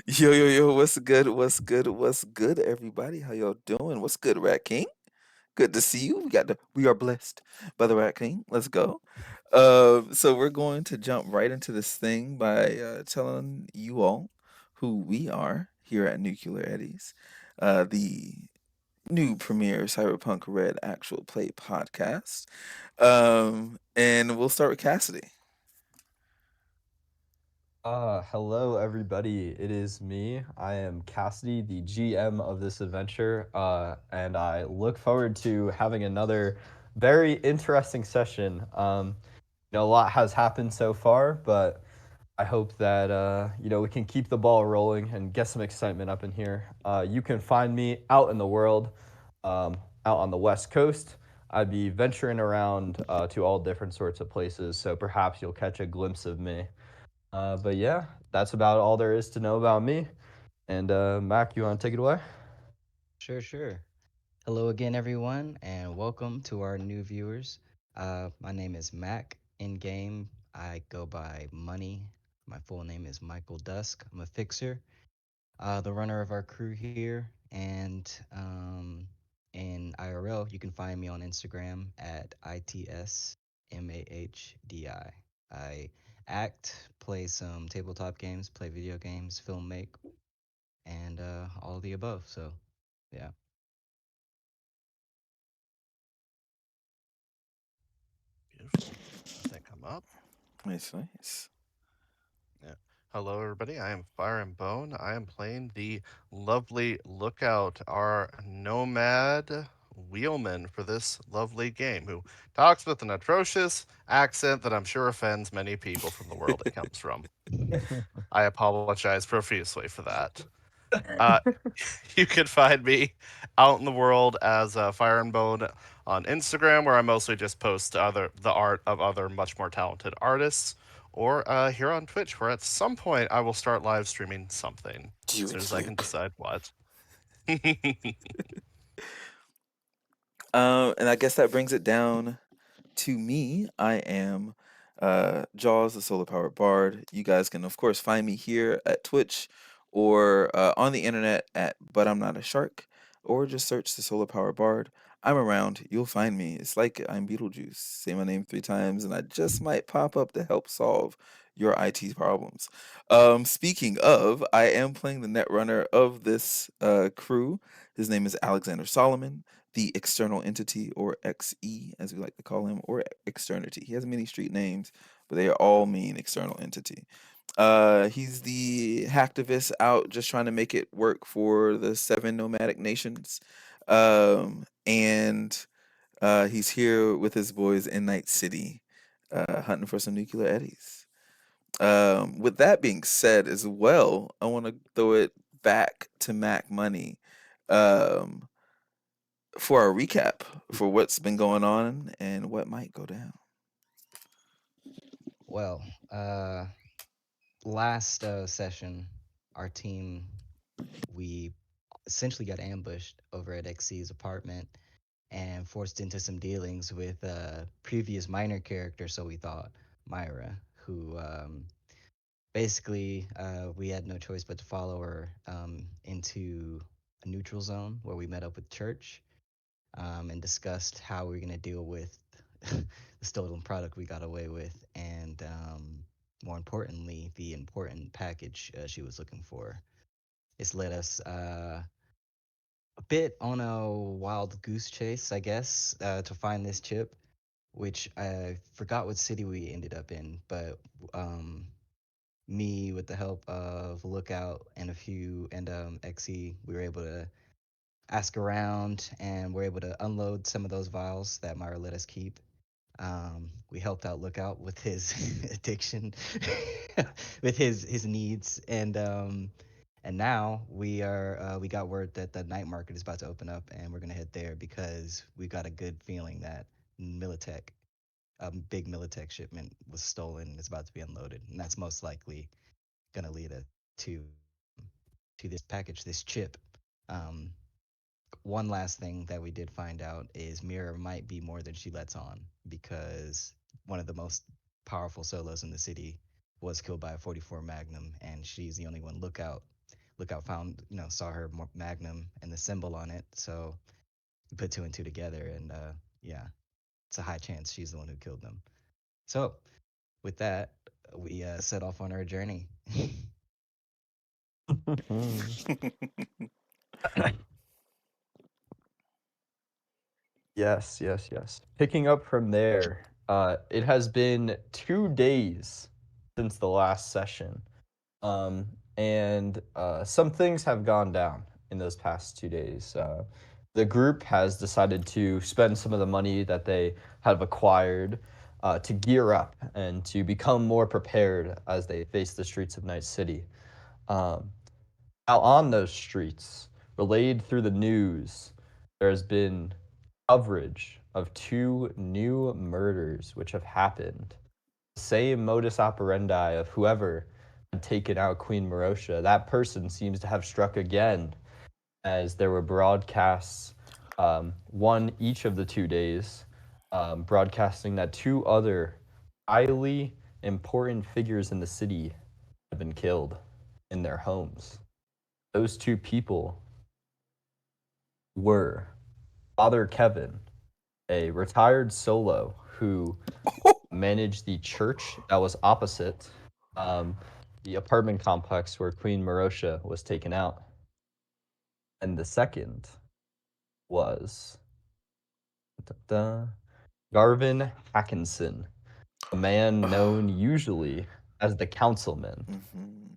Yo, yo, yo, what's good? What's good? What's good, everybody? How y'all doing? What's good, Rat King? Good to see you. We are blessed by the Rat King. Let's go. So we're going to jump right into this thing by telling you all who we are here at Nuclear Eddies, the new premier Cyberpunk Red actual play podcast. And we'll start with Cassidy. Hello everybody. It is me. I am Cassidy, the GM of this adventure, and I look forward to having another very interesting session. A lot has happened so far, but I hope that we can keep the ball rolling and get some excitement up in here. You can find me out in the world, out on the West Coast. I'd be venturing around to all different sorts of places, so perhaps you'll catch a glimpse of me. But yeah, that's about all there is to know about me. And Mac, you want to take it away? Sure, sure. Hello again, everyone, and welcome to our new viewers. My name is Mac. In game, I go by Money. My full name is Michael Dusk. I'm a fixer, the runner of our crew here, and in IRL, you can find me on Instagram at ITSMAHDI. I act, play some tabletop games, play video games, film make, and all of the above. So, yeah. Beautiful. I think I'm up. Nice, nice. Yeah. Hello, everybody. I am Fire and Bone. I am playing the lovely Lookout, our nomad wheelman for this lovely game, who talks with an atrocious accent that I'm sure offends many people from the world it comes from. I apologize profusely for that. Uh, you can find me out in the world as Fire and Bone on Instagram, where I mostly just post the art of other much more talented artists, or here on Twitch, where at some point I will start live streaming something You as and soon as I can Fluke. decide what. And I guess that brings it down to me. I am Jaws, the solar powered bard. You guys can, of course, find me here at Twitch or on the internet at But I'm Not a Shark, or just search the solar powered bard. I'm around. You'll find me. It's like I'm Beetlejuice. Say my name 3 times, and I just might pop up to help solve your IT problems. Speaking of, I am playing the netrunner of this crew. His name is Alexander Solomon, the external entity, or XE, as we like to call him, or externity. He has many street names, but they all mean external entity. He's the hacktivist out just trying to make it work for the 7 nomadic nations. And he's here with his boys in Night City, hunting for some nuclear eddies. With that being said, as well, I want to throw it back to Mac Money. Um, for a recap for what's been going on and what might go down. Well, last session, our team we essentially got ambushed over at XC's apartment and forced into some dealings with a previous minor character, so we thought, Myra, who basically we had no choice but to follow her into a neutral zone where we met up with Church and discussed how we are going to deal with the stolen product we got away with, and more importantly, the important package she was looking for. It's led us a bit on a wild goose chase, I guess, to find this chip, which I forgot what city we ended up in, but um, me, with the help of Lookout and a few and XE, we were able to ask around and we're able to unload some of those vials that Myra let us keep. We helped out Lookout with his addiction, with his needs, and now we got word that the night market is about to open up, and we're gonna head there because we got a good feeling that Militech, a big Militech shipment was stolen. And it's about to be unloaded, and that's most likely gonna lead us to this package, this chip. Um, One last thing that we did find out is Mira might be more than she lets on, because one of the most powerful solos in the city was killed by a 44 Magnum, and she's the only one Lookout found, saw her Magnum and the symbol on it. So we put two and two together, and yeah, it's a high chance she's the one who killed them. So with that, we set off on our journey. Yes, yes, yes. Picking up from there, it has been 2 days since the last session. Um, and some things have gone down in those past 2 days. The group has decided to spend some of the money that they have acquired to gear up and to become more prepared as they face the streets of Night City. Um, Out on those streets, relayed through the news, there has been coverage of two new murders which have happened. The same modus operandi of whoever had taken out Queen Marosha, that person seems to have struck again, as there were broadcasts, one each of the 2 days, broadcasting that two other highly important figures in the city had been killed in their homes. Those two people were Father Kevin, a retired solo who managed the church that was opposite um, the apartment complex where Queen Marosha was taken out. And the second was Garvin Hackinson, a man known usually as the Councilman, Mhm.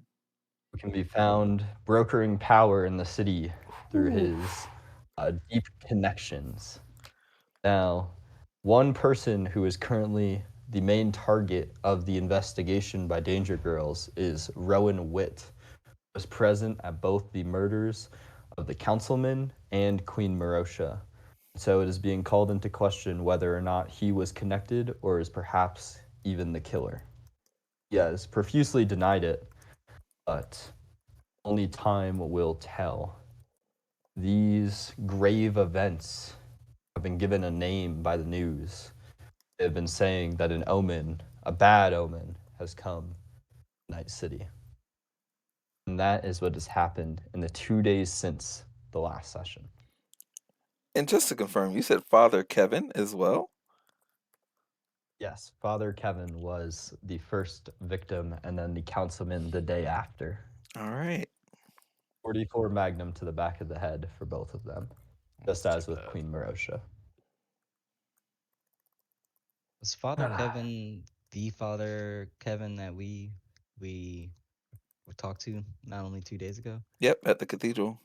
who can be found brokering power in the city through Ooh. his deep connections. Now, one person who is currently the main target of the investigation by Danger Girls is Rowan Witt, who was present at both the murders of the councilman and Queen Marosha. So it is being called into question whether or not he was connected or is perhaps even the killer. He has profusely denied it, but only time will tell. These grave events have been given a name by the news. They have been saying that an omen, a bad omen, has come to Night City. And that is what has happened in the 2 days since the last session. And just to confirm, you said Father Kevin as well? Yes, Father Kevin was the first victim and then the councilman the day after. All right. 44 Magnum to the back of the head for both of them, just That's as too with bad. Queen Marosha. Was Father Kevin the Father Kevin that we talked to not only 2 days ago? Yep, at the cathedral.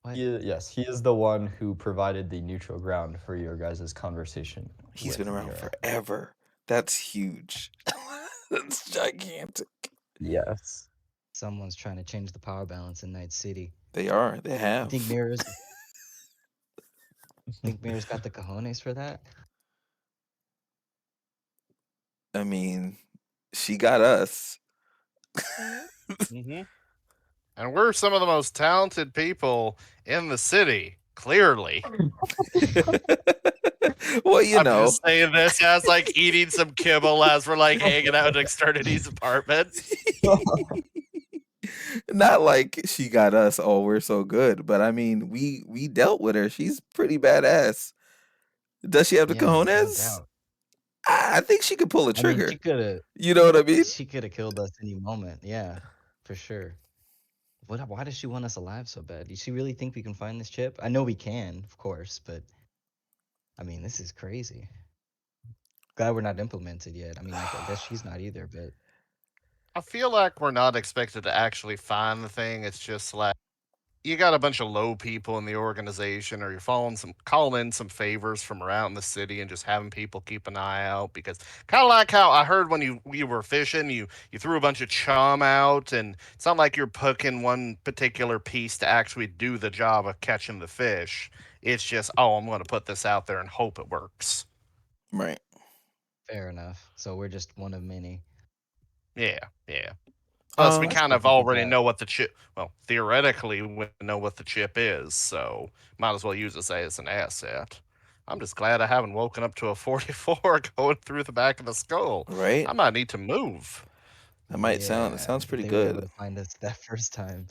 What? Yes, he is the one who provided the neutral ground for your guys' conversation He's with been around Mira. forever. That's huge. That's gigantic. Yes. Someone's trying to change the power balance in Night City. They are. They You think have. Mirror's got the cojones for that? I mean, she got us. Mm-hmm. And we're some of the most talented people in the city, clearly. Well, you I'm know. just saying this as like eating some kibble as we're like hanging out in Externity's apartment. Not like she got us. Oh, we're so good, but I mean, we dealt with her. She's pretty badass. Does she have the Yeah, no cojones? doubt. I think she could pull a I mean, trigger. You know what I mean? she could have killed us any moment. Yeah, for sure. Why does she want us alive so bad? Does she really think we can find this chip? I know we can, of course, but I mean, this is crazy. Glad we're not implemented yet. I mean, I guess she's not either, but I feel like we're not expected to actually find the thing. It's just like you got a bunch of low people in the organization, or you're calling in some favors from around the city and just having people keep an eye out. Because kind of like how I heard when you were fishing, you threw a bunch of chum out, and it's not like you're picking one particular piece to actually do the job of catching the fish. It's just, oh, I'm going to put this out there and hope it works. Right. fair enough. So we're just one of many. Yeah, yeah. Plus, we Um, That's kind of perfectly already valid. know what the chip. Well, theoretically, we know what the chip is, so might as well use this as an asset. I'm just glad I haven't woken up to a 44 going through the back of the skull. right. I might need to move. That might sound. It Yeah, sounds if pretty they were able good. to find us that first time.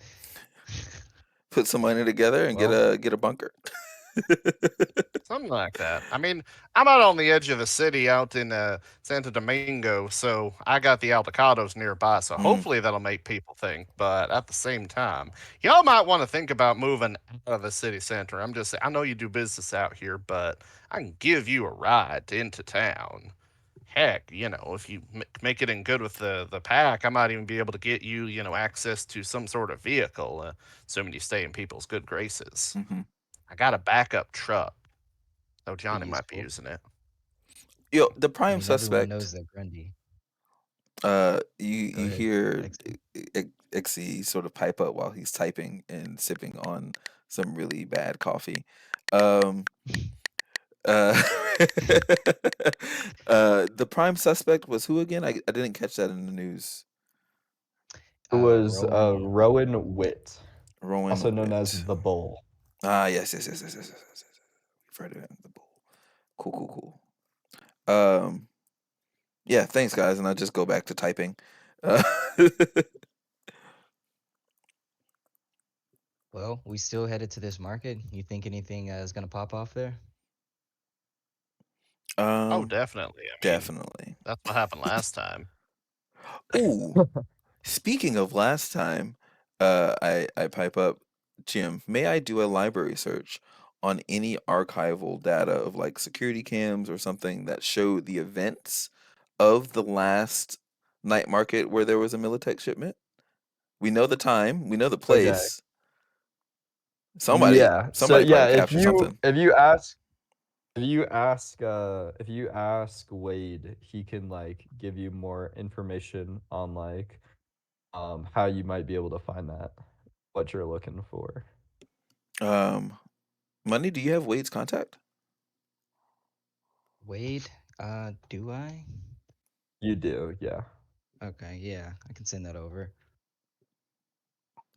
Put some money together and Well, get a bunker. Something like that. I mean, I'm out on the edge of the city out in Santo Domingo, so I got the avocados nearby, so Mm, hopefully that'll make people think. But at the same time, y'all might want to think about moving out of the city center. I'm just saying, I know you do business out here, but I can give you a ride into town. Heck, if you make it in good with the pack, I might even be able to get you, access to some sort of vehicle, assuming you stay in people's good graces. hmm I got a backup truck. Oh, Be Johnny might be useful. using it. Yo, the I prime mean, everyone knows suspect. that Grundy. You Go ahead, hear Exy. Ixie sort of pipe up while he's typing and sipping on some really bad coffee. Um, uh, the prime suspect was who again? I didn't catch that in the news. it was Rowan. Rowan Witt, Rowan also known as Witt. the Bull. Ah, yes. We've heard of him. The bull. Cool. Yeah, thanks guys, and I just go back to typing. Uh, Well, we still headed to this market. You think anything is gonna pop off there? Oh, um, definitely. I mean, definitely. that's what happened last time. Ooh, speaking of last time, I pipe up, Jim. May I do a library search on any archival data of like security cams or something that show the events of the last night market where there was a Militech shipment? We know the time, we know the Okay. place. Somebody, Yeah. So somebody yeah, probably captured something. if you ask Wade, he can like give you more information on like how you might be able to find that, what you're looking for. Um, Money, do you have Wade's contact? Wade, do I? You do, yeah. Okay, yeah, I can send that over.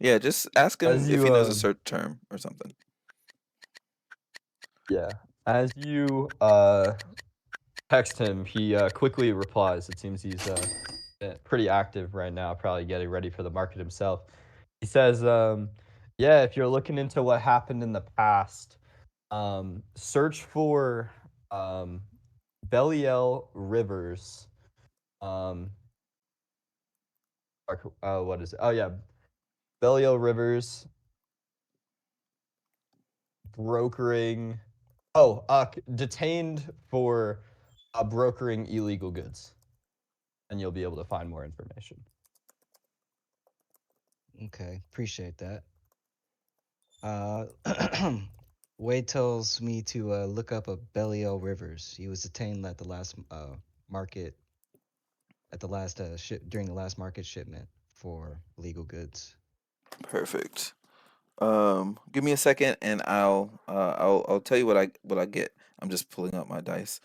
Yeah, just ask him As if you he knows a search term or something. yeah, as you text him, he quickly replies. It seems he's pretty active right now, probably getting ready for the market himself. He says, "Yeah, if you're looking into what happened in the past, search for um, Belial Rivers. Um, what is it? Oh yeah, Belial Rivers brokering. Oh, detained for brokering illegal goods, and you'll be able to find more information." Okay, appreciate that. Uh, Wade tells me to look up a Belial Rivers. He was detained at the last market, at the last ship during the last market shipment for illegal goods. Perfect. Give me a second and I'll tell you what I get. I'm just pulling up my dice.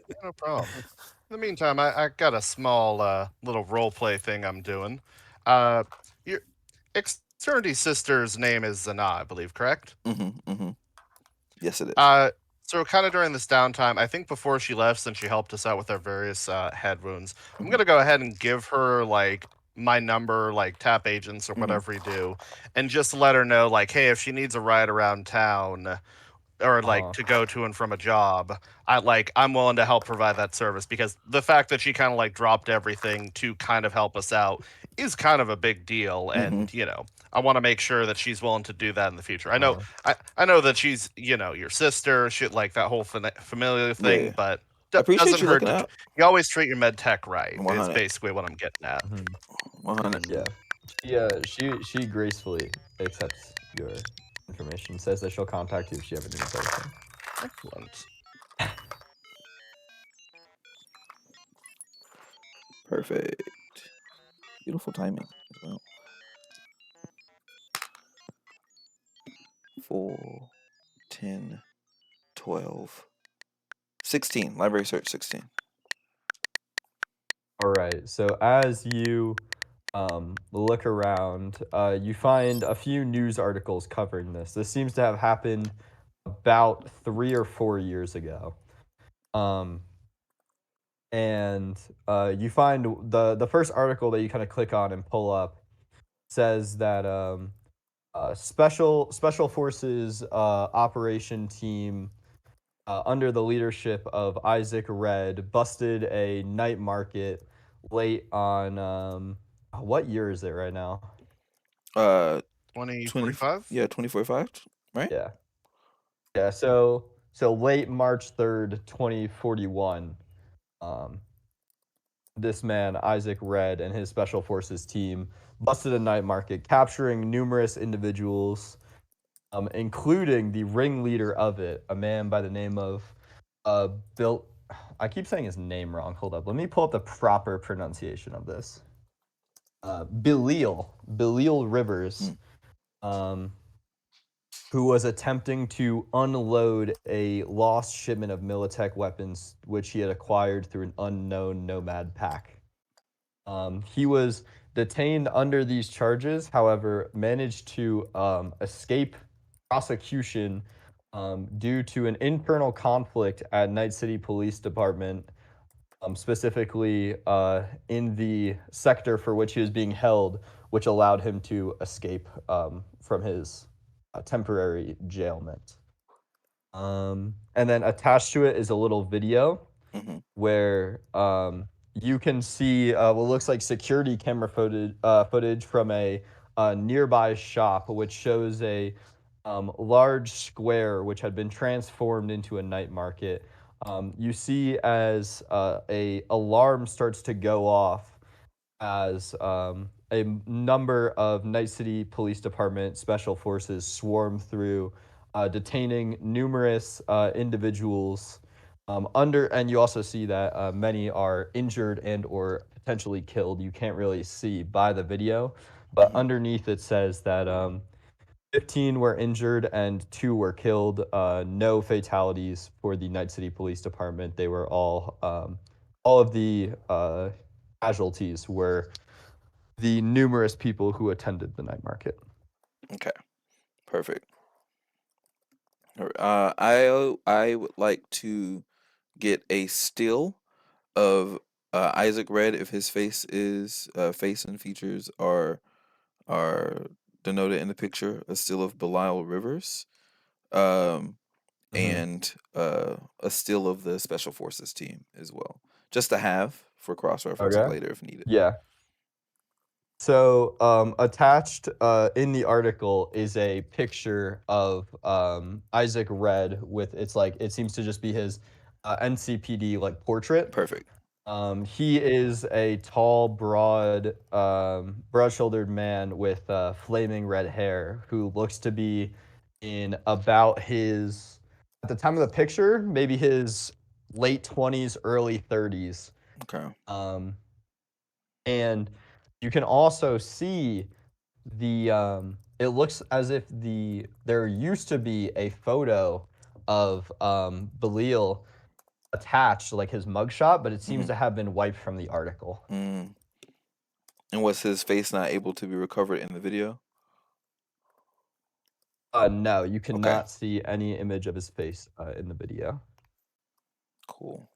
Yeah, no problem. In the meantime, I got a small little role play thing I'm doing. Your externity sister's name is Zana, I believe, correct? Mm-hmm. Yes, it is. Uh, so kind of during this downtime, I think before she left, since she helped us out with our various head wounds, I'm Mm-hmm. gonna go ahead and give her like my number, like tap agents or Mm-hmm. whatever you do, and just let her know, like, hey, if she needs a ride around town, or like Uh-huh. to go to and from a job, I'm willing to help provide that service, because the fact that she kind of like dropped everything to kind of help us out is kind of a big deal. Mm-hmm. And I want to make sure that she's willing to do that in the future. I know Uh-huh. I know that she's your sister, shit, like that whole familiar thing, Yeah. but I appreciate doesn't you hurt looking to out. you always treat your med tech right, is 100. basically what I'm getting at. Mhm. 100. Mm, Yeah. She gracefully accepts your information, says that she'll contact you if she ever needs anything. Excellent. Perfect. Beautiful timing as well. 4, 10, 12, 16. Library search 16. All right. So as you look around, you find a few news articles covering this. This seems to have happened about 3 or 4 years ago. Um, and you find the first article that you kind of click on and pull up says that special forces operation team under the leadership of Isaac Red busted a night market late on what year is it right now? Uh, 20, 2045? yeah, 2045, right? Yeah. Yeah, so late March 3rd, 2041. Um this man, Isaac Red, and his special forces team busted a night market, capturing numerous individuals, including the ringleader of it, a man by the name of Bill. I keep saying his name wrong. Hold up. Let me pull up the proper pronunciation of this. Belial Rivers, Mm, um, who was attempting to unload a lost shipment of Militech weapons, which he had acquired through an unknown Nomad pack. He was detained under these charges, however, managed to escape prosecution due to an internal conflict at Night City Police Department, specifically in the sector for which he was being held, which allowed him to escape from his temporary jailment. And then attached to it is a little video mm-hmm. where you can see what looks like security camera footage from a nearby shop, which shows a large square which had been transformed into a night market. You see as a alarm starts to go off as a number of Night City Police Department special forces swarm through, detaining numerous individuals and you also see that many are injured and or potentially killed. You can't really see by the video, but Mm-hmm. underneath it says that 15 were injured and 2 were killed. No fatalities for the Night City Police Department. They were all of the casualties were the numerous people who attended the night market. Okay, perfect. I would like to get a still of Isaac Red if his face and features are denoted in the picture. A still of Belial Rivers, um, Mm-hmm. and a still of the Special Forces team as well, just to have for cross referencing Okay. later if needed. Yeah. So, attached in the article is a picture of Isaac Red with it's like it seems to just be his NCPD like portrait. Perfect. He is a tall, broad-shouldered man with flaming red hair who looks to be in about his at the time of the picture, maybe his late 20s, early 30s. Okay. Um, and you can also see it looks as if there used to be a photo of Belial attached, like his mugshot, but it seems Mm-hmm. to have been wiped from the article. Mm. And was his face not able to be recovered in the video? No, you Okay. cannot see any image of his face in the video. Cool.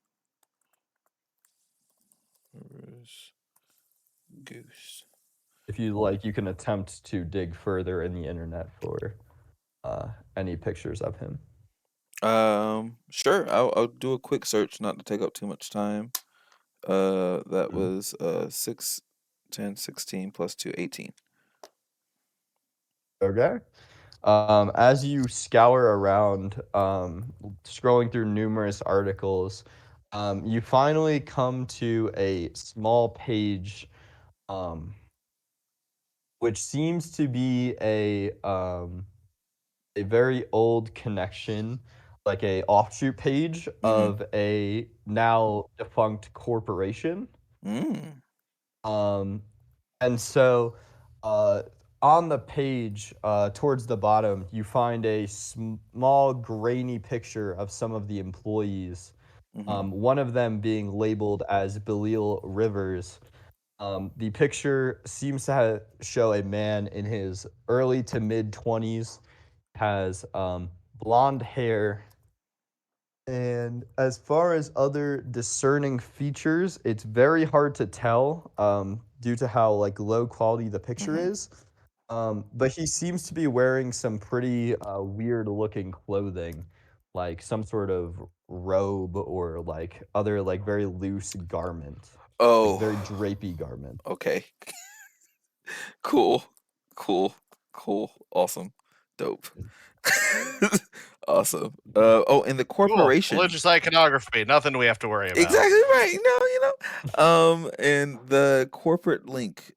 Rivers Goose. If you like, you can attempt to dig further in the internet for any pictures of him. Sure. I'll do a quick search, not to take up too much time. That Mhm. was 6, 10, 16 plus 2, 18. Okay. As you scour around, scrolling through numerous articles, you finally come to a small page, um, which seems to be a very old connection, like a offshoot page Mm-hmm. of a now defunct corporation. Mm. Um, and so, uh, on the page, towards the bottom, you find a small grainy picture of some of the employees. Mm-hmm. One of them being labeled as Belial Rivers. The picture seems to show a man in his early to mid 20s, has blonde hair, And as far as other discerning features, it's very hard to tell due to how like low quality the picture Hmm. is. But he seems to be wearing some pretty weird looking clothing, like some sort of robe or like other like very loose garment, like Oh, very drapey garment. okay. Cool. Cool. Cool. Awesome. Dope. Awesome. Oh, and the Cool. corporation. Religious iconography. Nothing we have to worry about. Exactly right. And the corporate link,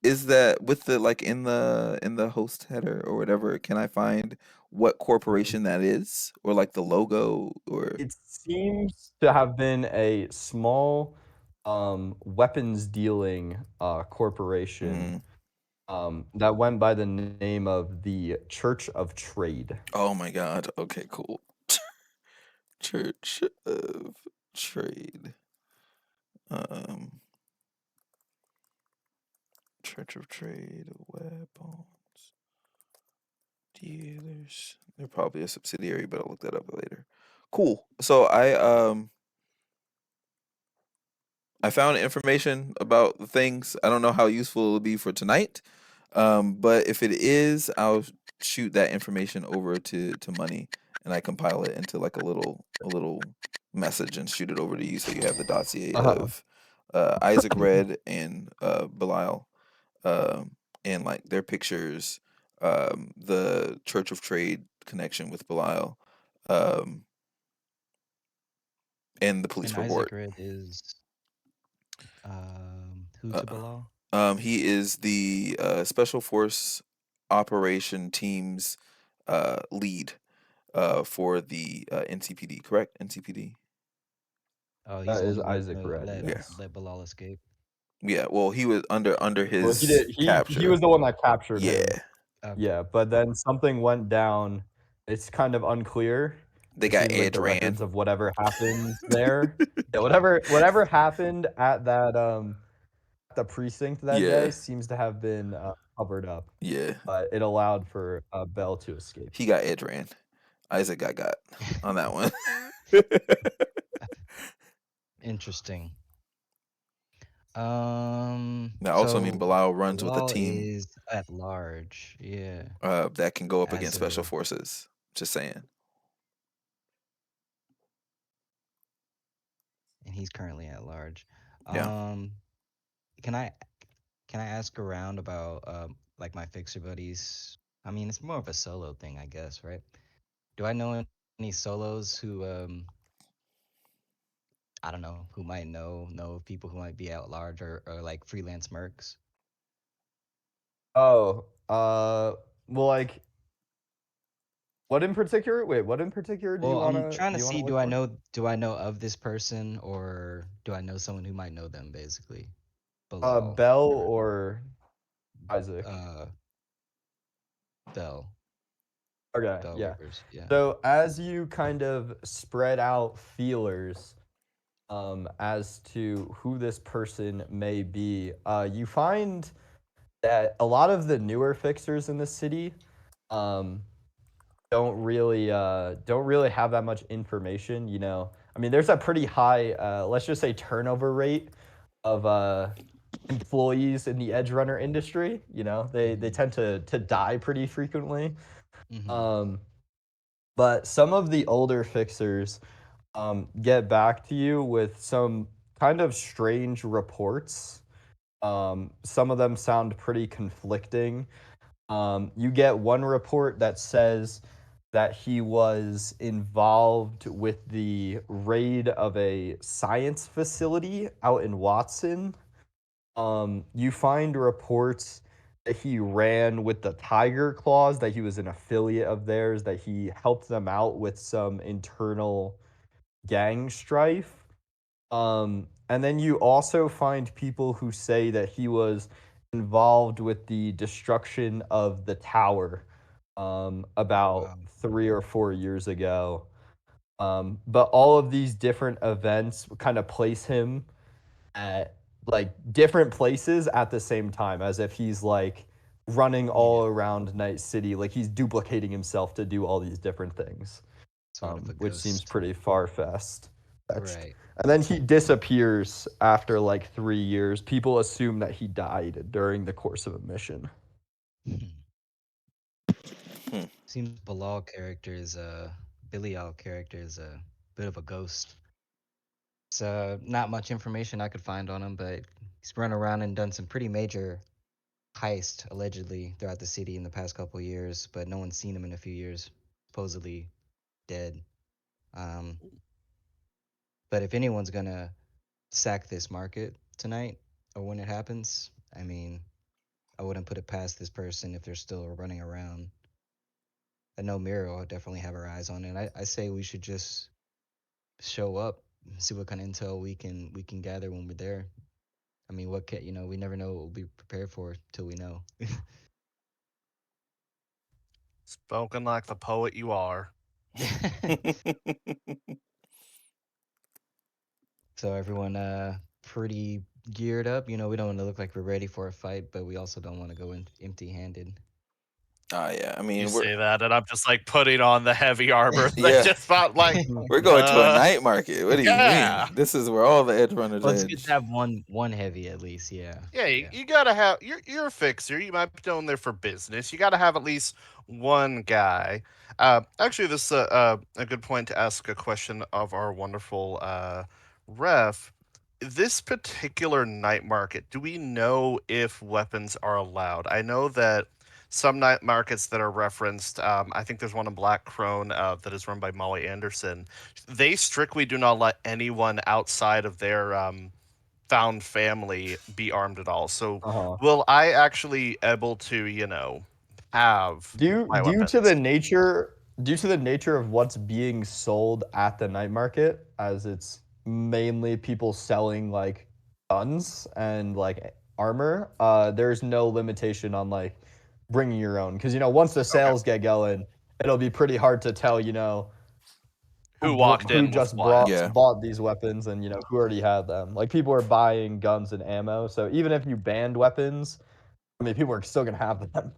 is that with the like in the host header or whatever, can I find what Mhm. corporation that is? Or like the logo or It seems to have been a small weapons dealing corporation mm, that went by the name of the Church of Trade. oh my god. Okay, cool. Church of Trade. Um Church of Trade weapons dealers. They're probably a subsidiary, but I'll look that up later. Cool. So I found information about the things. I don't know how useful it'll be for tonight, but if it is, I'll shoot that information over to Money, and I compile it into like a little message and shoot it over to you, so you have the dossier Uh-huh. of Isaac Red and Belial, and like their pictures, the Church of Trade connection with Belial, um, and the police And Isaac report. Red is who Uh, to Bilal? He is the Special Force Operation Team's lead for the NCPD, correct? NCPD? Oh, he's That the one is who let Isaac Red, Yeah. yes. Bilal escape. Yeah, well, he was under Well, his he capture. was the one that captured him. Yeah, Okay. Yeah, but then something went down. It's kind of unclear. they It got seems like edge the ran. records of whatever happened there. Yeah, whatever happened at that the precinct that day Yeah, seems to have been covered up, yeah, but it allowed for Bell to escape. he got edge ran. Isaac got on that one. Interesting. Now, also, I mean, So Bilal runs with a Bilal team is at large, yeah, that can go up as against special a, forces. Just saying. and he's currently at large. Yeah. Um, can I can I ask around about like my fixer buddies? I mean, it's more of a solo thing, I guess, right? Do I know any solos who I don't know, who might know of people who might be at large or like freelance mercs? Oh, well, like what in particular? Wait, what in particular Well, I'm trying do to you wanna see look for? do I know of this person or do I know someone who might know them basically? Bilal Bell or or Isaac? uh Bell. Okay, Bell yeah. Rivers. Yeah. So as you kind of spread out feelers as to who this person may be, you find that a lot of the newer fixers in the city um, don't really have that much information. You know, I mean, there's a pretty high, let's just say, turnover rate of employees in the edge runner industry. You know, they Mhm. tend to die pretty frequently. Mhm. Um, but some of the older fixers get back to you with some kind of strange reports. Some of them sound pretty conflicting. You get one report that says that he was involved with the raid of a science facility out in Watson. You find reports that he ran with the Tiger Claws, that he was an affiliate of theirs, that he helped them out with some internal gang strife. And then you also find people who say that he was involved with the destruction of the tower about Wow. 3 or 4 years ago. But all of these different events kind of place him at like different places at the same time, as if he's like running Yeah. all around Night City, like he's duplicating himself to do all these different things. Sort of a which seems ghost. pretty far-fetched. Right. And then he disappears after like 3 years. People assume that he died during the course of a mission. Hmm. Seems Bilal character is Billy Al character is a bit of a ghost. So not much information I could find on him, but he's run around and done some pretty major heist allegedly throughout the city in the past couple of years, but no one's seen him in a few years. Supposedly dead. Um, but if anyone's gonna sack this market tonight or when it happens, I mean, I wouldn't put it past this person if they're still running around. I know Mira will definitely have her eyes on it. I say we should just show up, see what kind of intel we can gather when we're there. I mean, what can we never know what we'll be prepared for till we know. Spoken like the poet you are. So everyone pretty geared up. We don't want to look like we're ready for a fight, but we also don't want to go in empty-handed. Yeah, I You mean, say that, and I'm just like putting on the heavy armor that I yeah, just bought. Like, we're going to a night market. What do you yeah, mean? This is where all the edge runners Well, it's good to edge. have one heavy at least. Yeah, yeah. You, yeah. you gotta have. You're a fixer. You might be going there for business. You gotta have at least one guy. Actually, this is a good point to ask a question of our wonderful ref. This particular night market, do we know if weapons are allowed? I know that some night markets that are referenced, I think there's one in Black Crone that is run by Molly Anderson. They strictly do not let anyone outside of their found family be armed at all. So, Uh-huh. will I actually able to, have Due my due to the weapons? nature due to the nature of what's being sold at the night market, as it's mainly people selling like guns and like armor, there's no limitation on like bringing your own. Because once the Okay. sales get going, it'll be pretty hard to tell, Who walked who in with just what? Yeah. bought these weapons and who already had them. Like people are buying guns and ammo, so even if you banned weapons, I mean people are still gonna have them.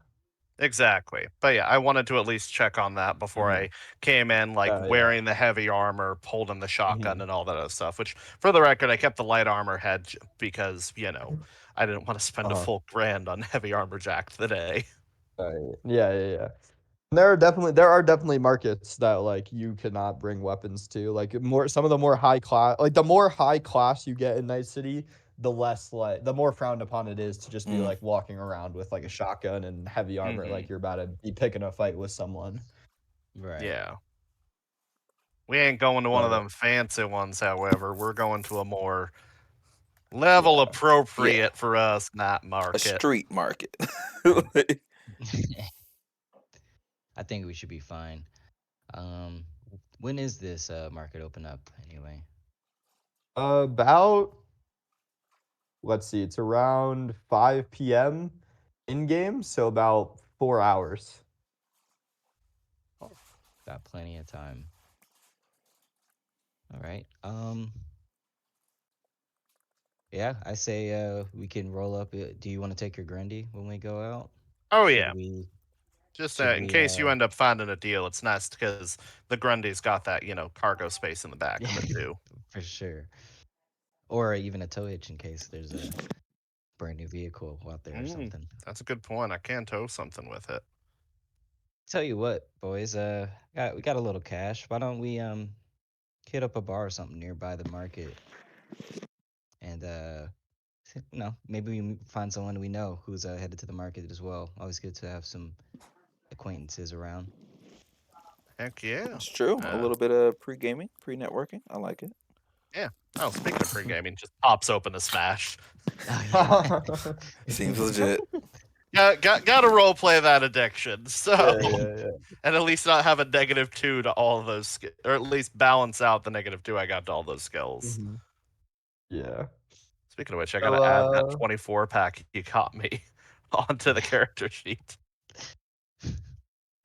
Exactly. But yeah, I wanted to at least check on that before Mhm. I came in, like Yeah. wearing the heavy armor, holding the shotgun, Mhm. and all that other stuff. Which, for the record, I kept the light armor head because I didn't want to spend a Uh-huh. full grand on heavy armor jack today. Right. Yeah. There are definitely markets that like you cannot bring weapons to. Like some of the more high class, like the more high class you get in Night City, the more frowned upon it is to just be Mm. like walking around with like a shotgun and heavy armor, Hmm. like you're about to be picking a fight with someone. Right. Yeah. We ain't going to one of But them fancy ones, however. We're going to a more level yeah. Yeah, appropriate for us night a market. street market. I think we should be fine. Um, when is this market open up anyway? About let's see, it's around 5 p.m. in game, so about 4 hours. Got plenty of time. All right. Yeah, I say we can roll up. Do you want to take your Grundy when we go out? Oh Should yeah. we? Just Should in we? case you end up finding a deal, it's nice because the Grundy's got that, cargo space in the back of it too. For sure. Or even a tow hitch in case there's a brand new vehicle out there or Mm, something. that's a good point. I can tow something with it. Tell you what, boys. We got a little cash. Why don't we hit up a bar or something nearby the market and maybe we find someone we know who's headed to the market as well. Always good to have some acquaintances around. Heck yeah. It's true. A Uh, little bit of pre-gaming, pre-networking. I like it. yeah. Oh, speaking of pre-gaming, just pops open the Smash. Oh yeah. Seems legit. Got to role play that addiction. So, Yeah. and at least not have a -2 to all of those, or at least balance out the -2 I got to all those skills. Mhm. Yeah. Speaking of which, I got So, to add that 24 pack you got me onto the character sheet.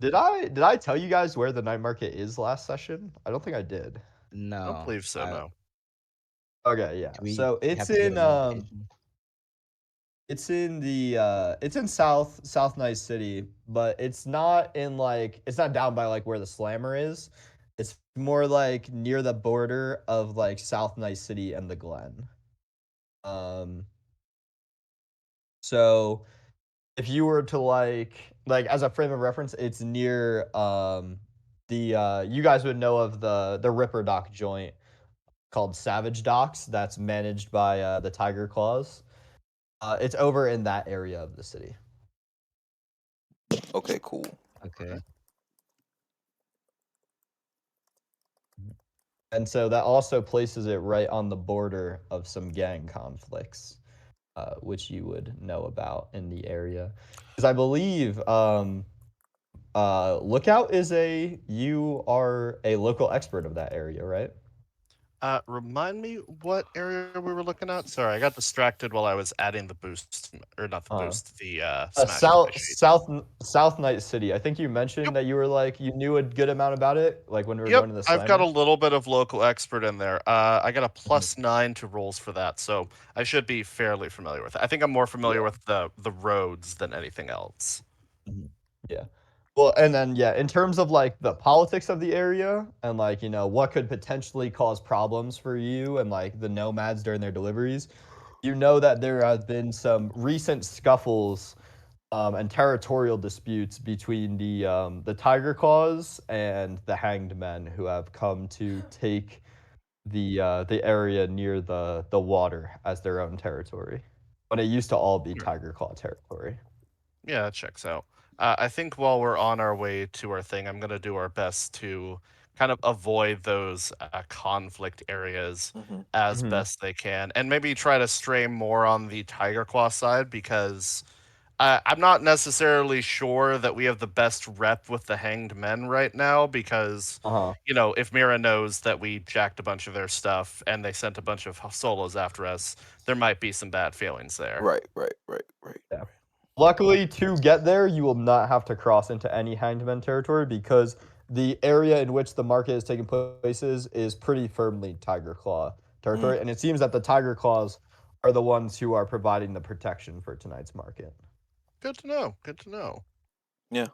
did I tell you guys where the night market is last session? I don't think I did. I don't No, believe so. No. Okay, yeah. do we So have to give them a location? it's in South Night City, but it's not down by like where the slammer is. It's more like near the border of like South Night City and the Glen. Um, so if you were to like as a frame of reference, it's near the you guys would know of the Ripper Dock joint called Savage Docks that's managed by the Tiger Claws. It's over in that area of the city. Okay, cool. Okay. And so that also places it right on the border of some gang conflicts, which you would know about in the area. Because I believe Lookout is you are a local expert of that area, right? Remind me what area we were looking at. Sorry, I got distracted while I was adding the boost, or not the Uh, boost, the smash to my sheet. South Night City. I think you mentioned Yep, that you were like you knew a good amount about it, like when we were yep. going to the I've got a Slammer. little bit of local expert in there. I got a Mhm. +9 to rolls for that, so I should be fairly familiar with it. I think I'm more familiar Yeah. with the roads than anything else. Mhm. Yeah. Well, and then yeah, in terms of like the politics of the area and like, what could potentially cause problems for you and like the nomads during their deliveries, you know that there have been some recent scuffles and territorial disputes between the Tiger Claws and the Hanged Men who have come to take the area near the water as their own territory when it used to all be Sure. Tiger Claw territory. Yeah, that checks out. I think while we're on our way to our thing, I'm gonna do our best to kind of avoid those conflict areas Hmm. as Mhm. best they can, and maybe try to stray more on the Tiger Claw side because I'm not necessarily sure that we have the best rep with the Hanged Men right now because, Uh-huh. if Mira knows that we jacked a bunch of their stuff and they sent a bunch of solos after us, there might be some bad feelings there. Right, right, right, right, Yeah. right. Luckily, to get there, you will not have to cross into any Hanged Men territory because the area in which the market is taking place is pretty firmly Tiger Claw Mm, territory, and it seems that the Tiger Claws are the ones who are providing the protection for tonight's market. Good to know. Good to know. yeah,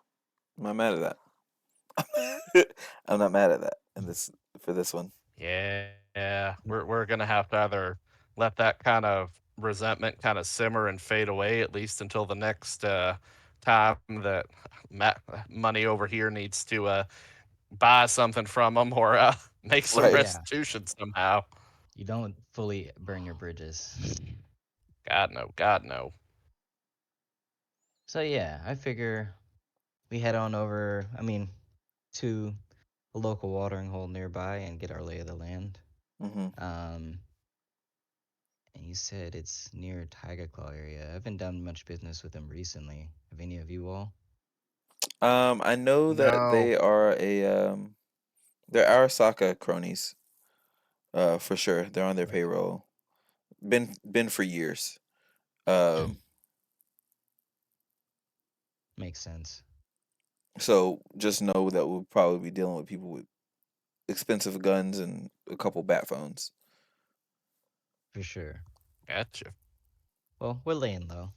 I'm not mad at that. I'm not mad at that in this for this one. Yeah, we're gonna have to either let that kind of resentment kind of simmer and fade away at least until the next time that money over here needs to buy something from them or make some Right. Yeah. restitution somehow. You don't fully burn your bridges. God no, God no. So yeah, I figure we head on over, to a local watering hole nearby and get our lay of the land. Hmm. Um, and you said it's near Tiger Claw area. I haven't done much business with them recently. Have any of you all? I know that No. they're Arasaka cronies, for sure. They're on their Okay. payroll. Been for years. Um, Makes sense. so just know that we'll probably be dealing with people with expensive guns and a couple bat phones. For sure. Gotcha. Well, we're laying low.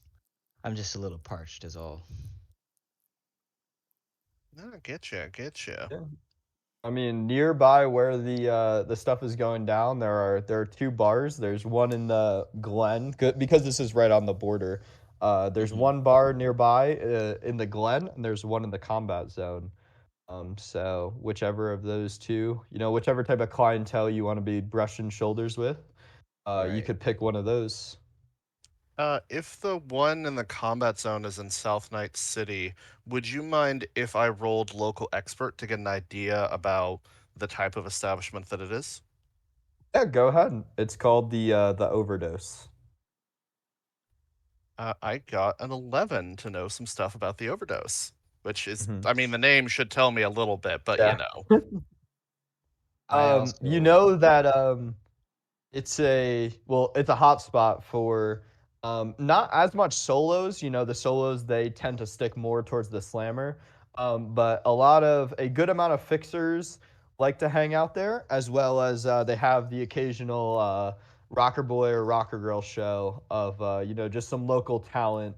I'm just a little parched, is all. No, I get you. Yeah. I mean, nearby where the stuff is going down, there are two bars. There's one in the Glen, because this is right on the border. There's Hmm. one bar nearby in the Glen, and there's one in the combat zone. So whichever of those two, whichever type of clientele you want to be brushing shoulders with, you Right. could pick one of those. If the one in the combat zone is in South Night City, would you mind if I rolled local expert to get an idea about the type of establishment that it is? Yeah, go ahead. It's called the overdose. I got an 11 to know some stuff about the overdose, which is, Mhm. I mean, the name should tell me a little bit, but Yeah. I You also know that it's a hotspot for not as much solos. The solos they tend to stick more towards the slammer. But a good amount of fixers like to hang out there, as well as they have the occasional rocker boy or rocker girl show of just some local talent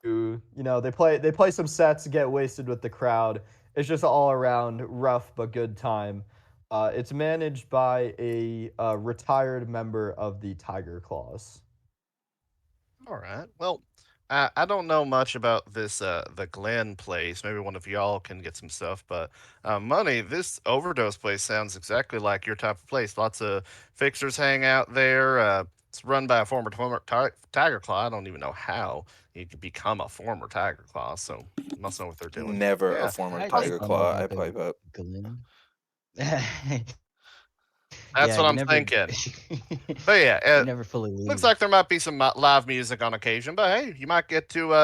who they play some sets, get wasted with the crowd. it's just all around rough but good time. It's managed by a retired member of the Tiger Claws. All right. Well, I don't know much about this the Glen place. Maybe one of y'all can get some stuff. But money, this overdose place sounds exactly like your type of place. Lots of fixers hang out there. It's run by a former Tiger Claw. I don't even know how you could become a former Tiger Claw. So must know what they're doing. Never a Yeah. former I Awesome. Tiger don't know Claw. I about the pipe up. Glen. That's Yeah, what you I'm never thinking. But yeah, you never fully looks leave. like there might be some live music on occasion, but hey, you might get to.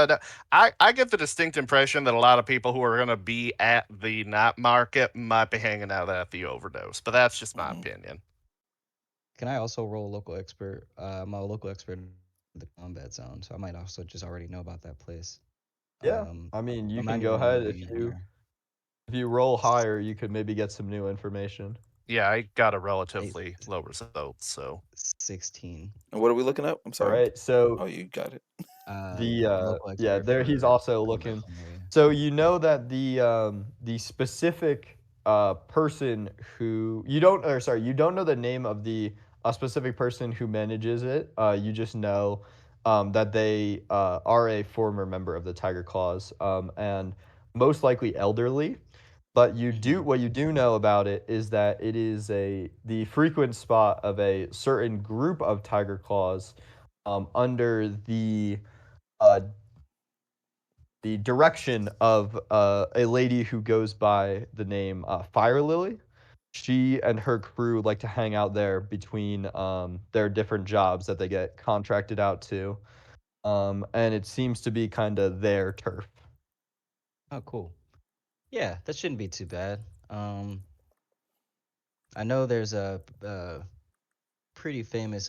I get the distinct impression that a lot of people who are going to be at the night market might be hanging out at the overdose, but that's just my Mhm. opinion. Can I also roll local expert? I'm a local expert in the combat zone, so I might also just already know about that place. Yeah, Um, I mean, I you might can go even roll ahead the if you roll higher, you could maybe get some new information. Yeah, I got a Eight, relatively low result, so 16. And what are we looking up? I'm All sorry. right, so Oh, you got it. Local yeah, expert there he's for also combat looking. zone area. So you know that the specific person who you don't or sorry, you don't know the name of the a specific person who manages it. You just know that they are a former member of the Tiger Claws, and most likely elderly. But Hmm. what you do know about it is that it is the frequent spot of a certain group of Tiger Claws under uh, the direction of a lady who goes by the name Fire Lily. She and her crew like to hang out there between their different jobs that they get contracted out to. And it seems to be kind of their turf. Oh, cool. Yeah, that shouldn't be too bad. I know there's a pretty famous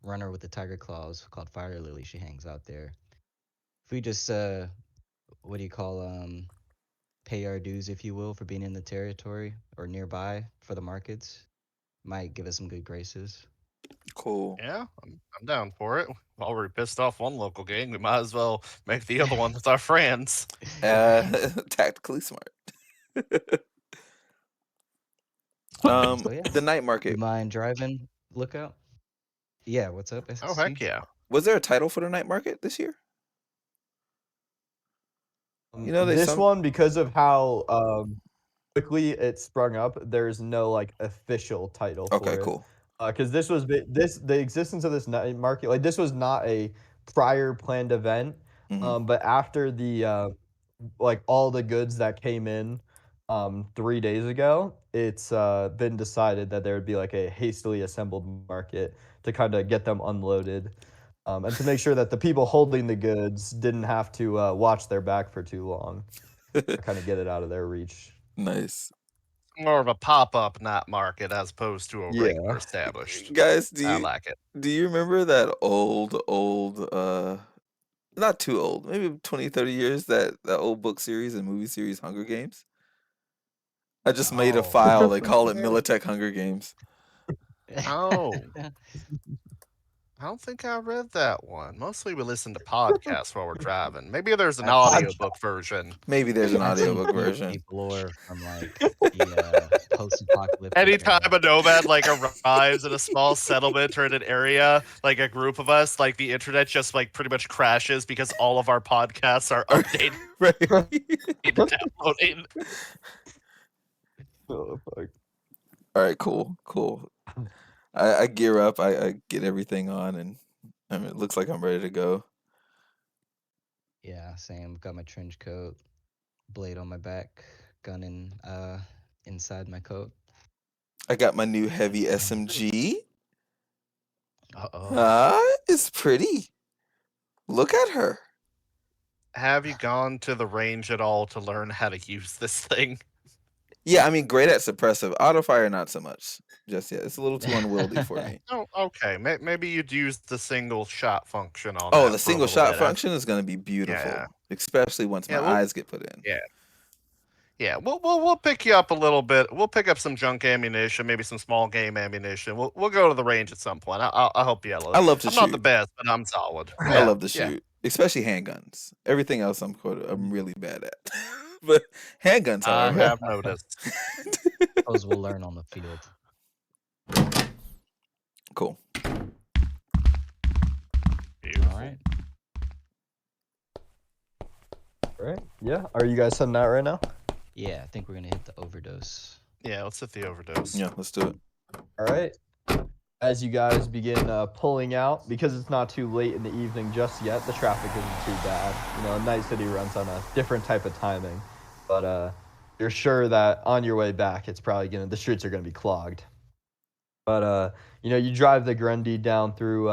runner with the tiger claws called Fire Lily. She hangs out there. If we just what do you call pay our dues, if you will, for being in the territory or nearby for the markets, might give us some good graces. Cool. yeah, I'm down for it. We've already pissed off one local gang. We might as well make the other one with our friends. Tactically smart. So yeah, The night you market. mind driving? Lookout. Yeah, what's up, Oh SC? heck yeah! Was there a title for the night market this year? You know, they This some. one, because of how quickly it sprung up, there's no like official title Okay, for it. cool. Because this was the existence of this night market, like this was not a prior planned event. Hmm. But after the like all the goods that came in 3 days ago, it's been decided that there would be like a hastily assembled market to kind of get them unloaded. And to make sure that the people holding the goods didn't have to watch their back for too long, or kind of get it out of their reach. Nice. More of a pop up night market as opposed to a regular Yeah. established. Guys, I like it. do you remember that old not too old, maybe 20, 30 years, that old book series and movie series Hunger Games? I just made a Oh, file. They call was it there? Militech Hunger Games. Oh, I don't think I read that one. Mostly we listen to podcasts while we're driving. Maybe there's an I've seen audiobook version. Maybe there's an I've seen audiobook deep version. deep lore from like the post-apocalyptic Anytime era. a nomad like arrives in a small settlement or in an area, like a group of us, like the internet just like pretty much crashes because all of our podcasts are updated Right. and downloading. Oh, fuck. All right, cool. I gear up. I get everything on, and I mean, it looks like I'm ready to go. Yeah, same. Got my trench coat, blade on my back, gun inside my coat. I got my new heavy Sounds good. SMG. Uh-oh. It's pretty. Look at her. Have you gone to the range at all to learn how to use this thing? Yeah, I mean, great at suppressive. Auto fire, not so much. Just yet. It's a little too unwieldy for me. Oh, okay. Maybe you'd use the single shot function on Oh, the that for a single little shot bit. function is going to be Yeah, beautiful, especially once yeah. my Well, eyes get put in. yeah. Yeah, we'll pick you up a little bit. We'll pick up some junk ammunition, maybe some small game ammunition. We'll go to the range at some point. I'll help you out a I little. love to I'm not the shoot. best, but I'm solid. I Yeah, love to yeah. shoot, especially handguns. Everything else, I'm really bad at. But handguns, I however. have noticed. Suppose we'll learn on the field. Cool. Beautiful. All right. All right. Yeah. Are you guys heading out right now? Yeah, I think we're gonna hit the overdose. Yeah, let's hit the overdose. Yeah, let's do it. All right. As you guys begin pulling out, because it's not too late in the evening just yet, the traffic isn't too bad. You know, Night City runs on a different type of timing, but you're sure that on your way back, it's probably the streets are gonna be clogged. But you know, you drive the Grundy down through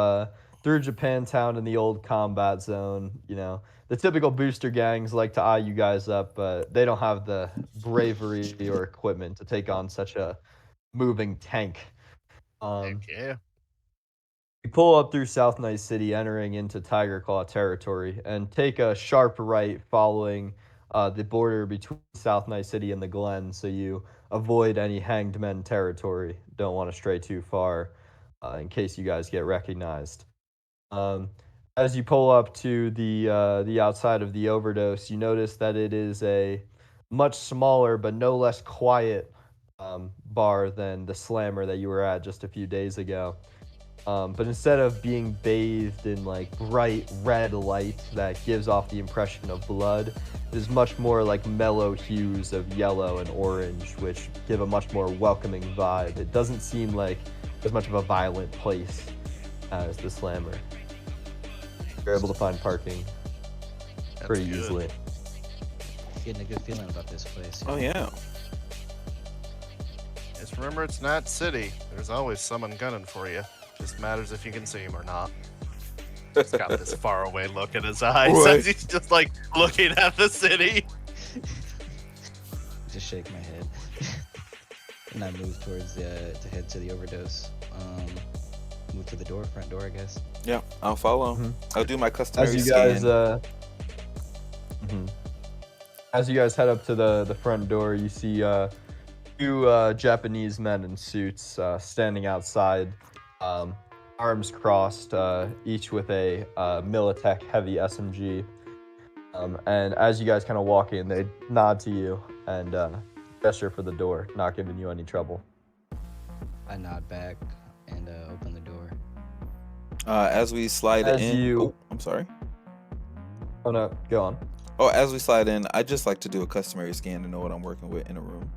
Japantown in the old combat zone. You know, the typical booster gangs like to eye you guys up, but they don't have the bravery or equipment to take on such a moving tank. Heck yeah. You pull up through South Night City, entering into Tiger Claw territory, and take a sharp right following the border between South Night City and the Glen, so you avoid any hanged men territory. Don't want to stray too far in case you guys get recognized. Um, as you pull up to the outside of the overdose, you notice that it is a much smaller but no less quiet bar than the Slammer that you were at just a few days ago. But instead of being bathed in like bright red light that gives off the impression of blood, it is much more like mellow hues of yellow and orange, which give a much more welcoming vibe. It doesn't seem like as much of a violent place as the Slammer. You're able to find parking That's pretty good. easily. Getting a good feeling about this place. Oh yeah. Just remember, it's not city. There's always someone gunning for you. Just matters if you can see him or not. He's got this faraway look in his eyes Right. as he's just like looking at the city. Just shake my head. And I move towards to head to the overdose. Move to the front door, I guess. Yeah, I'll follow. Mhm. I'll do my customary As you guys scan. as you guys head up to the front door, you see two Japanese men in suits standing outside, arms crossed, each with a Militech heavy SMG. And as you guys kind of walk in, they nod to you and gesture for the door, not giving you any trouble. I nod back and open the door. As we slide As in. you- Oh, I'm sorry. Oh no, go on. Oh, as we slide in, I just like to do a customary scan to know what I'm working with in a room,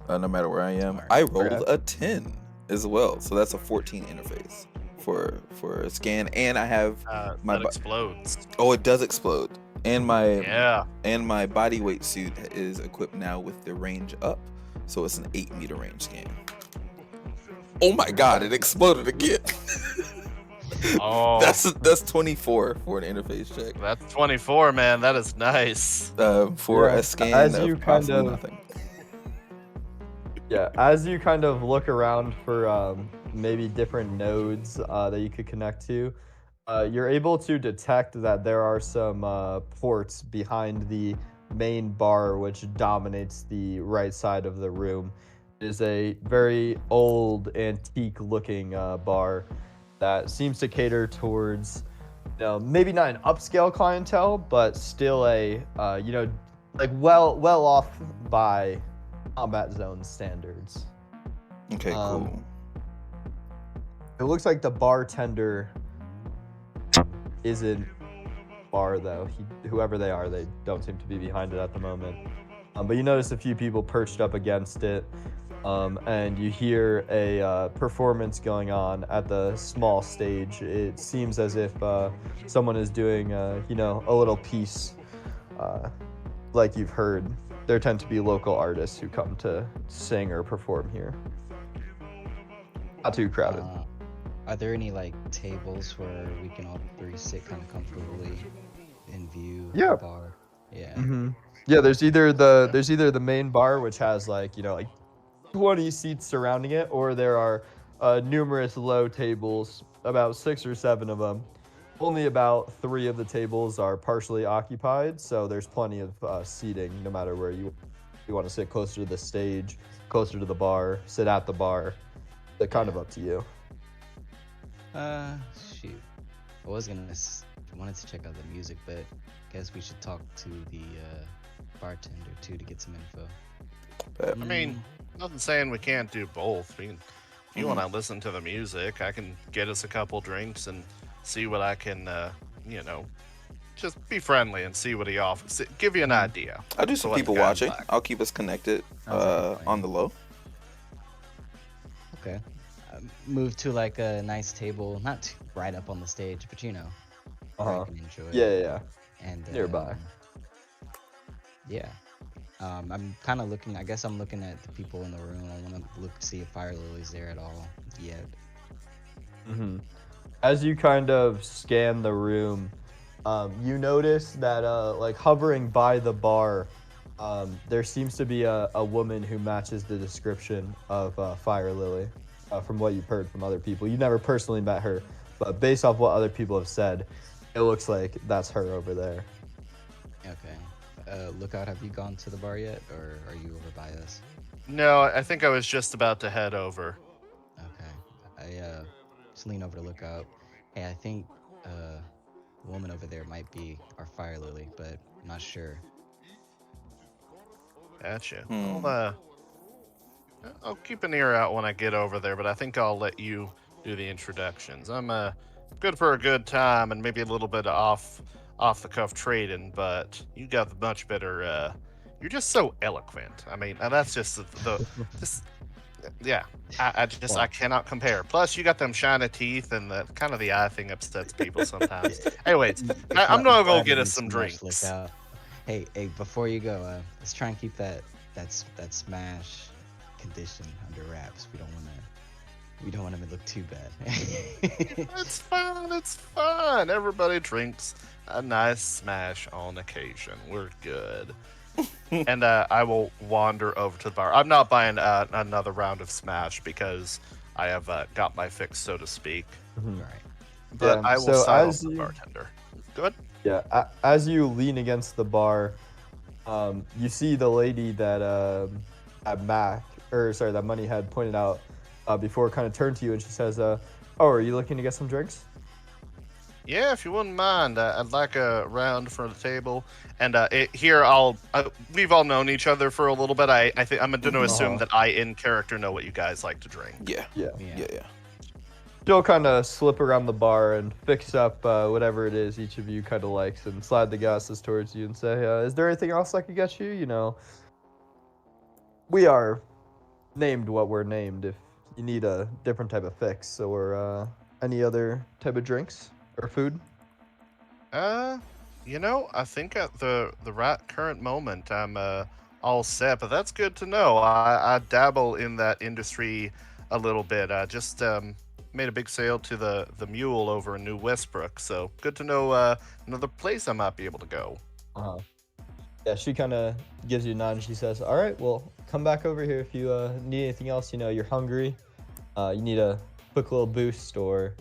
no matter where I am. Smart. I rolled Okay. a 10 as well, so that's a 14 interface for a scan, and I have my That explodes. oh, it does explode, and Yeah. my body weight suit is equipped now with the range up, so it's an 8-meter range scan. Oh my god, it exploded again. Oh, That's 24 for an interface check. that's 24, man. That is nice. For Yeah, a scan as of you kind possibly of- nothing. Yeah, as you kind of look around for maybe different nodes that you could connect to, you're able to detect that there are some ports behind the main bar, which dominates the right side of the room. It is a very old, antique-looking bar that seems to cater towards, you know, maybe not an upscale clientele, but still a, you know, like well off by combat zone standards. Okay, cool. It looks like the bartender isn't bar though. Whoever they are, they don't seem to be behind it at the moment. But you notice a few people perched up against it, and you hear a performance going on at the small stage. It seems as if someone is doing, you know, a little piece, like you've heard. There tend to be local artists who come to sing or perform here. Not too crowded. Are there any like tables where we can all three sit kind of comfortably in view Yeah. of the bar? Yeah. Mm-hmm. Yeah, there's either the main bar, which has like, you know, like 20 seats surrounding it, or there are numerous low tables, about 6 or 7 of them. Only about 3 of the tables are partially occupied, so there's plenty of seating no matter where you want to sit, closer to the stage, closer to the bar, sit at the bar. They're kind of up to you. Shoot. I wanted to check out the music, but guess we should talk to the bartender too to get some info. But, I mean, nothing saying we can't do both. I mean, if you Mhm. want to listen to the music, I can get us a couple drinks and see what I can, just be friendly and see what he offers. Give you an idea. I'll do for some what the people guy's watching. like. I'll keep us connected Sounds like a plan. on the low. Okay. Move to like a nice table, not right up on the stage, but where I can enjoy. Yeah. And Nearby. Yeah. I'm kind of looking. I guess I'm looking at the people in the room. I want to look to see if Fire Lily's there at all yet. As you kind of scan the room, you notice that like hovering by the bar, there seems to be a woman who matches the description of Fire Lily, from what you've heard from other people. You never personally met her, but based off what other people have said, it looks like that's her over there. Okay. Lookout, have you gone to the bar yet, or are you over by us? No, I think I was just about to head over. Okay. I just lean over to Lookout. Hey, I think the woman over there might be our Fire Lily, but I'm not sure. Gotcha. Hmm. I'll keep an ear out when I get over there, but I think I'll let you do the introductions. I'm good for a good time and maybe a little bit of off the cuff trading, but you got the much better. You're just so eloquent. I mean, that's just just yeah. I cannot compare. Plus, you got them shiny teeth, and the kind of the eye thing upsets people sometimes. Anyways, I'm gonna go get us some drinks. Lookout. Hey, before you go, let's try and keep that smash condition under wraps. We don't want him to look too bad. It's fine. It's fine. Everybody drinks a nice smash on occasion. We're good. And I will wander over to the bar. I'm not buying another round of smash because I have got my fix, so to speak. Right. But Yeah, I will so sidle as the you- bartender. Good. Yeah, as you lean against the bar, you see the lady that that Money had pointed out before kind of turned to you, and she says, "Oh, are you looking to get some drinks?" Yeah, if you wouldn't mind, I'd like a round for the table. And here, we've all known each other for a little bit. I think I'm going to assume that I, in character, know what you guys like to drink. Yeah. Yeah. Yeah. She'll kind of slip around the bar and fix up whatever it is each of you kind of likes, and slide the glasses towards you and say, "Is there anything else I could get you? You know, we are named what we're named. If you need a different type of fix or any other type of drinks or food." I think at the right current moment, I'm all set. But that's good to know. I dabble in that industry a little bit. I just made a big sale to the mule over in New Westbrook, so good to know another place I might be able to go. Yeah, she kind of gives you a nod and she says, "All right, well, come back over here if you need anything else. You know, you're hungry, you need a quick little boost, or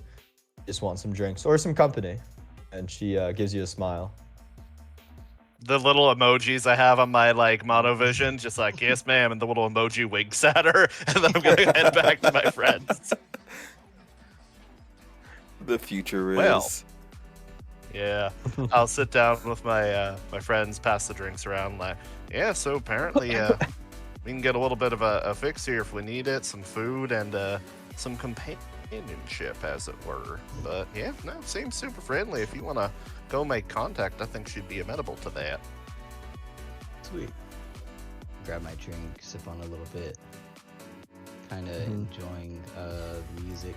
just want some drinks or some company." And she gives you a smile. The little emojis I have on my monovision, just like yes, ma'am, and the little emoji winks at her, and then I'm gonna head back to my friends. The future is. Well, yeah, I'll sit down with my my friends, pass the drinks around. Yeah, so apparently we can get a little bit of a fix here if we need it, some food and some companionship, as it were. But yeah, no, seems super friendly. If you want to go make contact, I think she'd be amenable to that. Sweet. Grab my drink, sip on a little bit, kind of enjoying the music.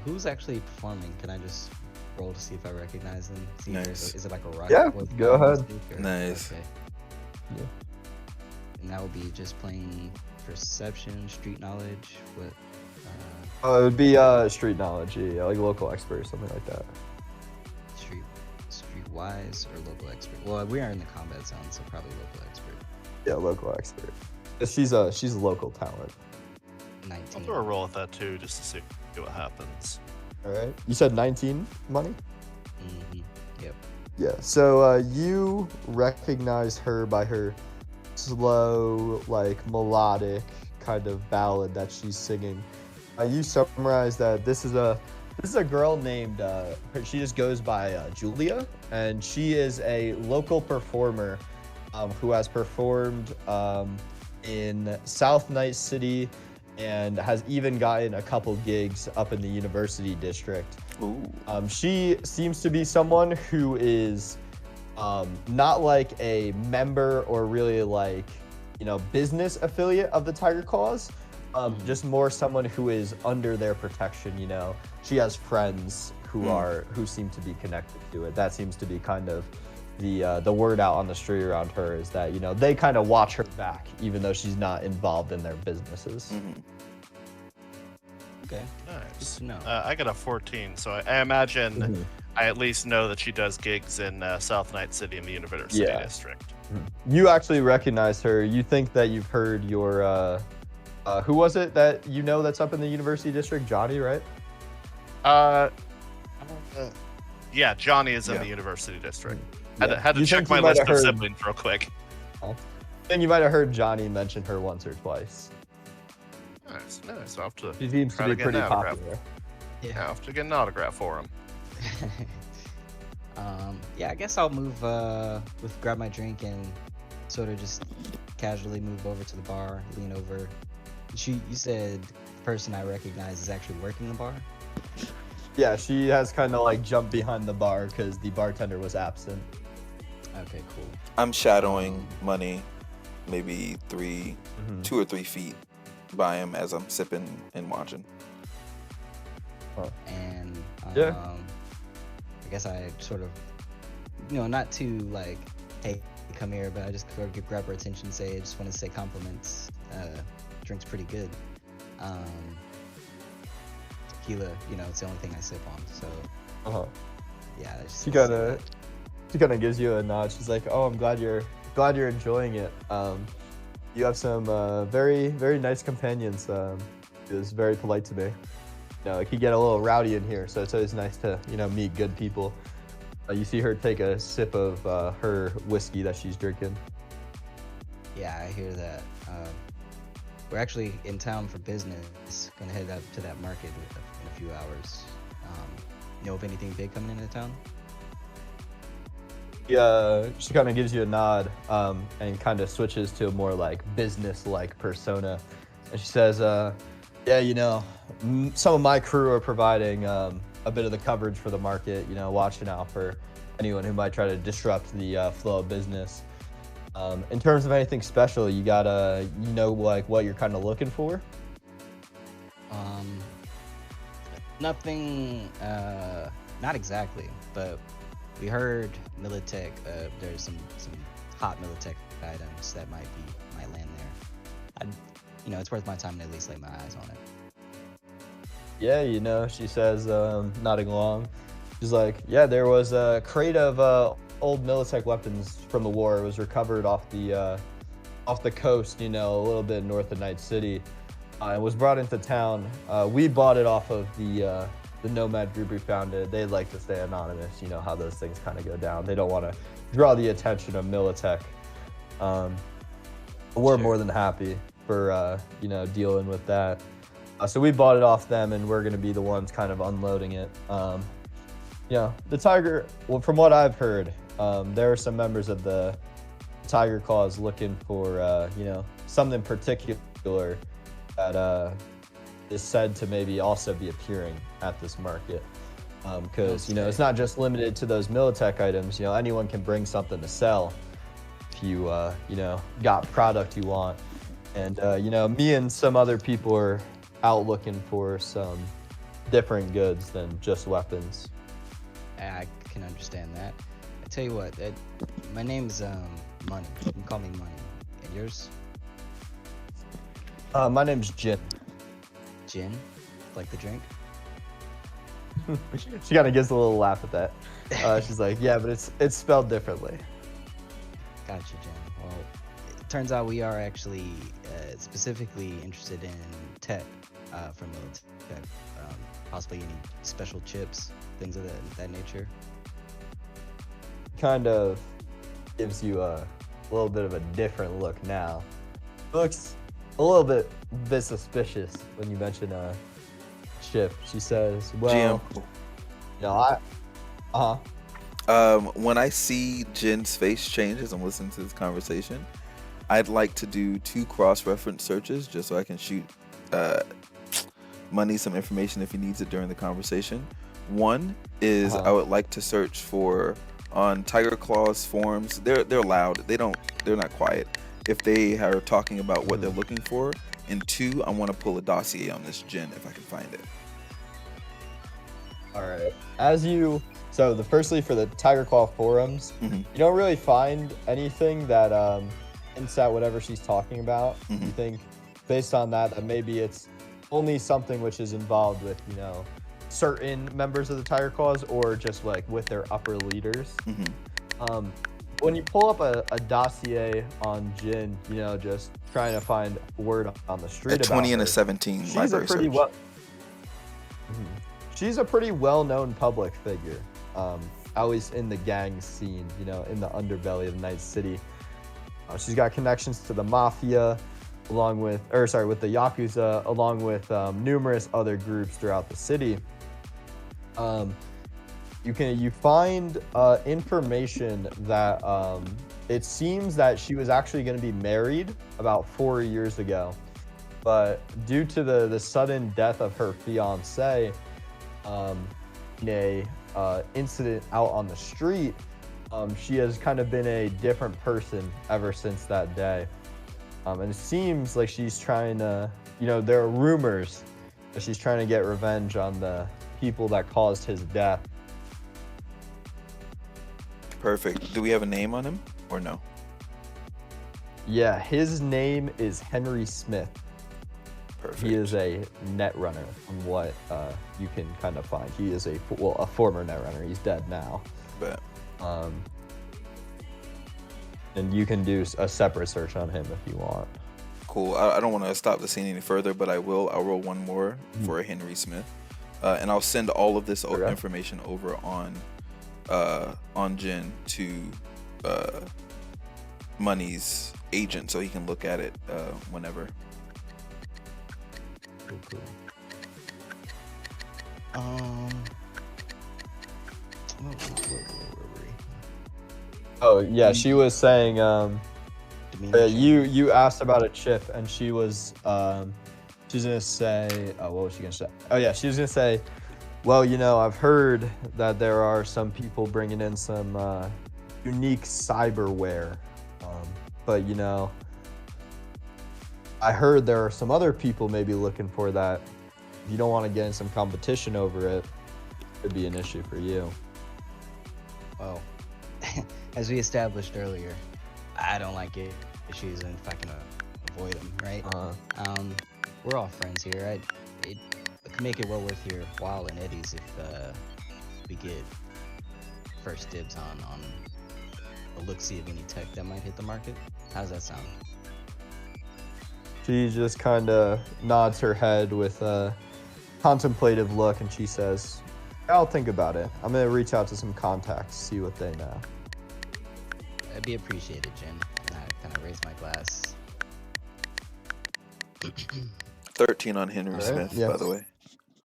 Who's actually performing? Can I just roll to see if I recognize them? See if Nice. is it like a rock? Yeah, voice go ahead. music, or- Nice. Okay. Yeah. And that will be just plain perception, street knowledge. What? It would be street knowledge, yeah, like local expert or something like that. Street wise or local expert? Well, we are in the combat zone, so probably local expert. Yeah, local expert. She's a local talent. 19. I'll throw a roll at that too, just to see what happens. All right. You said 19 money? Mm-hmm. Yep. Yeah. So you recognize her by her slow, like melodic kind of ballad that she's singing. You summarize that this is a girl named she just goes by Julia, and she is a local performer who has performed in South Night City and has even gotten a couple gigs up in the University District. Ooh. She seems to be someone who is not like a member or really like, business affiliate of the Tiger Claws. Just more someone who is under their protection. She has friends who seem to be connected to it. That seems to be kind of the word out on the street around her, is that they kind of watch her back even though she's not involved in their businesses. Okay. Nice. Good to know. I got a 14, so I imagine I at least know that she does gigs in South Night City in the University District. You actually recognize her. You think that you've heard your who was it that that's up in the University District? Johnny, right? Yeah, Johnny is in the University District. Had to check my you might list have of heard- siblings real quick. Then you might have heard Johnny mention her once or twice. Nice. I'll have to She seems try to to be get pretty an autograph. popular. I'll have to get an autograph for him. Yeah, I guess I'll move grab my drink and sort of just casually move over to the bar, lean over. You said the person I recognize is actually working the bar? Yeah, she has kind of like jumped behind the bar because the bartender was absent. Okay, cool. I'm shadowing Money, maybe 2 or 3 feet by him as I'm sipping and watching. And Yeah. I guess I sort of, not too like, hey, come here, but I just sort of grab her attention and say, I just want to say compliments. Drink's pretty good. Tequila, it's the only thing I sip on. So yeah, I just She kind of gives you a nod. She's like, "Oh, I'm glad you're enjoying it. You have some very, very nice companions. She was very polite to me. It can get a little rowdy in here, so it's always nice to meet good people." You see her take a sip of her whiskey that she's drinking. Yeah, I hear that. We're actually in town for business. Gonna head up to that market in a few hours. Know of anything big coming into town? Yeah, she kind of gives you a nod and kind of switches to a more like business-like persona. And she says, yeah, some of my crew are providing a bit of the coverage for the market, watching out for anyone who might try to disrupt the flow of business. In terms of anything special, you gotta, like what you're kind of looking for? Nothing, not exactly, but we heard Militech, there's some hot Militech items that might land there. It's worth my time to at least lay my eyes on it. Yeah, she says, nodding along. She's like, yeah, there was a crate of old Militech weapons from the war. It was recovered off the coast, a little bit north of Night City. It was brought into town. We bought it off of the Nomad group we founded. They'd like to stay anonymous. You know how those things kind of go down. They don't want to draw the attention of Militech. We're more than happy for dealing with that. So we bought it off them, and we're going to be the ones kind of unloading it. The Tiger, well, from what I've heard, there are some members of the Tiger Claws looking for, something particular that is said to maybe also be appearing at this market. Because, it's not just limited to those Militech items. Anyone can bring something to sell if you, got product you want. And, me and some other people are out looking for some different goods than just weapons. I can understand that. I tell you what, my name's Money. You can call me Money. And yours? My name's Jin. Gin? Like the drink? She kind of gives a little laugh at that. She's like, yeah, but it's spelled differently. Gotcha, Jen. Well, it turns out we are actually specifically interested in tech from Militech. Possibly any special chips, things of that nature. Kind of gives you a little bit of a different look now. It looks a little bit suspicious when you mention a chip. She says, well, GM. no, When I see Jin's face change as I'm listening to this conversation, I'd like to do 2 cross-reference searches just so I can shoot uh, Money some information if he needs it during the conversation. One is I would like to search for on Tiger Claw's forums. They're loud. They're not quiet. If they are talking about what they're looking for. And 2, I want to pull a dossier on this Jin if I can find it. All right. Firstly for the Tiger Claw forums, you don't really find anything that hints at whatever she's talking about. You think based on that maybe it's only something which is involved with, certain members of the Tiger Claws or just like with their upper leaders. When you pull up a dossier on Jin, just trying to find word on the street A 20 about and her, a 17 she's library a pretty search. well. She's a pretty well-known public figure, at least in the gang scene, in the underbelly of Night City. She's got connections to the mafia, with the Yakuza, along with numerous other groups throughout the city. You find information that it seems that she was actually going to be married about 4 years ago, but due to the sudden death of her fiance, in a incident out on the street, she has kind of been a different person ever since that day. And it seems like she's trying to, there are rumors that she's trying to get revenge on the people that caused his death. Perfect. Do we have a name on him or no? Yeah, his name is Henry Smith. Perfect. He is a NetRunner, from what you can kind of find. He is a former NetRunner. He's dead now. Bet. And you can do a separate search on him if you want. Cool. I don't want to stop the scene any further, but I'll roll one more for Henry Smith, and I'll send all of this information over on Jin to Money's agent, so he can look at it whenever. Cool. Where were we? Oh yeah, she was saying you asked about a chip, and she was she's gonna say, what was she gonna say? Oh yeah, she was gonna say, well, I've heard that there are some people bringing in some unique cyberware, but I heard there are some other people maybe looking for that. If you don't want to get in some competition over it, it could be an issue for you. Well, as we established earlier, I don't like issues, and if I can avoid them, right? We're all friends here. It could make it well worth your while and Eddie's if we get first dibs on a look-see of any tech that might hit the market. How's that sound? She just kind of nods her head with a contemplative look, and she says, I'll think about it. I'm going to reach out to some contacts, see what they know. That'd be appreciated, Jen. And I kind of raise my glass. 13 on Henry Smith, by the way.